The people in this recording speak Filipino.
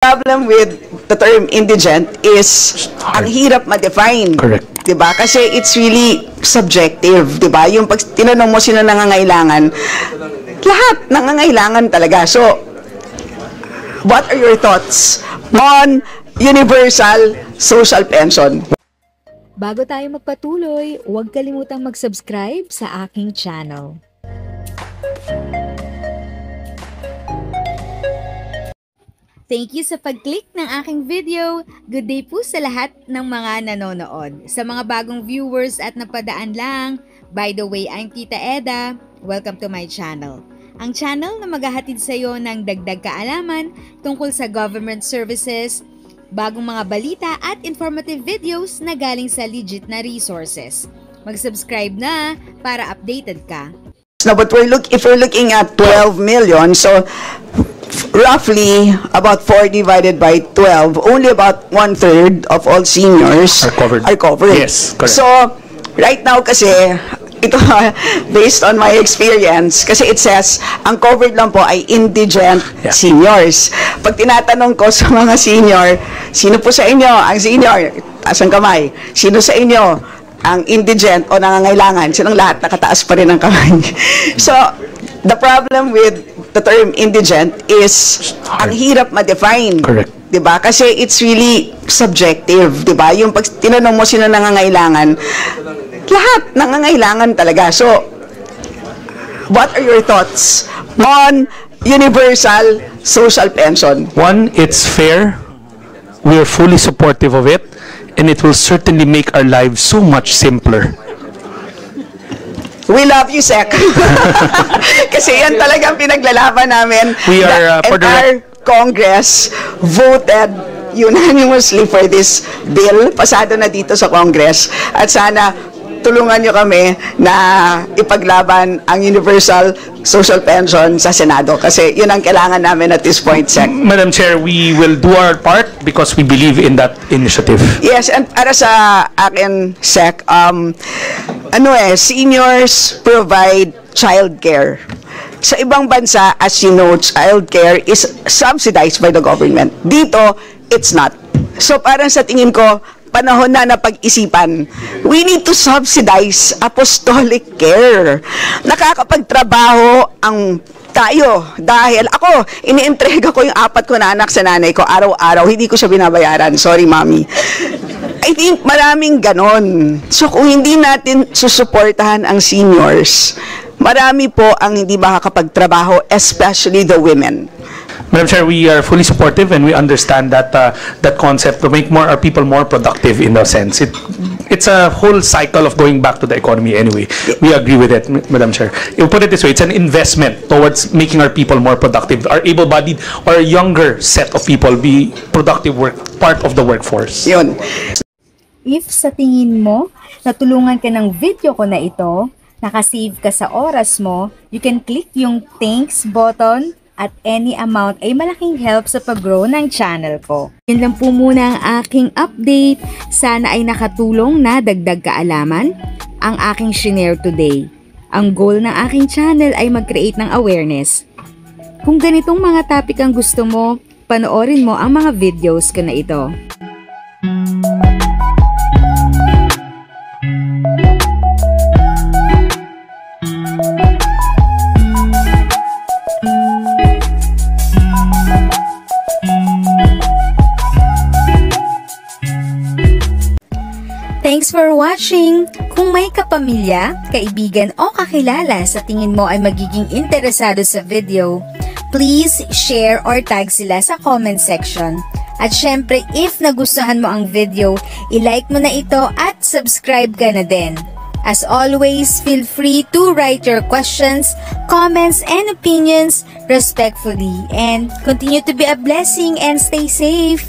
Problem with the term indigent is ang hirap ma-define. Correct. 'Di ba? Kasi it's really subjective, 'di ba? Yung pag tinanong mo sino nangangailangan, lahat nangangailangan talaga. So, what are your thoughts on universal social pension? Bago tayo magpatuloy, huwag kalimutang mag-subscribe sa aking channel. Thank you sa pag-click ng aking video. Good day po sa lahat ng mga nanonood. Sa mga bagong viewers at napadaan lang, by the way, I'm Tita Eda. Welcome to my channel. Ang channel na maghahatid sa iyo ng dagdag kaalaman tungkol sa government services, bagong mga balita at informative videos na galing sa legit na resources. Mag-subscribe na para updated ka. No, but if we're looking at 12 million, so roughly about 4 divided by 12, only about 1/3 of all seniors are covered. Yes, correct. So, right now kasi, ito based on my experience, kasi it says, ang covered lang po ay indigent seniors. Pag tinatanong ko sa mga senior, sino po sa inyo ang senior? Taas ang kamay. Sino sa inyo ang indigent o nangangailangan? Sinong lahat? Nakataas pa rin ang kamay. So, the problem with the term indigent is ang hirap ma-define. Correct. 'Di ba? Kasi it's really subjective, 'di ba? Yung pag tinanong mo sino nangangailangan, lahat nangangailangan talaga. So, what are your thoughts on universal social pension? One, it's fair. We are fully supportive of it, and it will certainly make our lives so much simpler. We love you, Sec. Kasi yan talagang pinaglalaban namin. We are, our Congress voted unanimously for this bill. Pasado na dito sa Congress. At sana tulungan nyo kami na ipaglaban ang universal social pension sa Senado. Kasi yun ang kailangan namin at this point, Sec. Madam Chair, we will do our part because we believe in that initiative. Yes, and para sa akin, Sec, seniors provide childcare. Sa ibang bansa, as you know, childcare is subsidized by the government. Dito, it's not. So parang sa tingin ko, panahon na pag-isipan. We need to subsidize apostolic care. Nakakapagtrabaho ang tayo dahil ako, inientrega ko yung 4 ko na anak sa nanay ko araw-araw. Hindi ko siya binabayaran. Sorry, mommy. I think maraming ganon. So kung hindi natin susuportahan ang seniors, marami po ang hindi makakapagtrabaho, especially the women. Madam Chair, we are fully supportive and we understand that that concept to make our people more productive in a sense. It's a whole cycle of going back to the economy anyway. We agree with it, Madam Chair. You put it this way, it's an investment towards making our people more productive. Our able-bodied or a younger set of people be productive part of the workforce. Yun. If sa tingin mo, natulungan ka ng video ko na ito, nakasave ka sa oras mo, you can click yung thanks button at any amount ay malaking help sa pag-grow ng channel ko. Yun lang po muna ang aking update. Sana ay nakatulong na dagdag kaalaman ang aking shinare today. Ang goal ng aking channel ay mag-create ng awareness. Kung ganitong mga topic ang gusto mo, panoorin mo ang mga videos ko na ito. Thanks for watching! Kung may kapamilya, kaibigan o kakilala sa tingin mo ay magiging interesado sa video, please share or tag sila sa comment section. At syempre, if nagustuhan mo ang video, i-like mo na ito at subscribe ka na din. As always, feel free to write your questions, comments, and opinions respectfully. And continue to be a blessing and stay safe!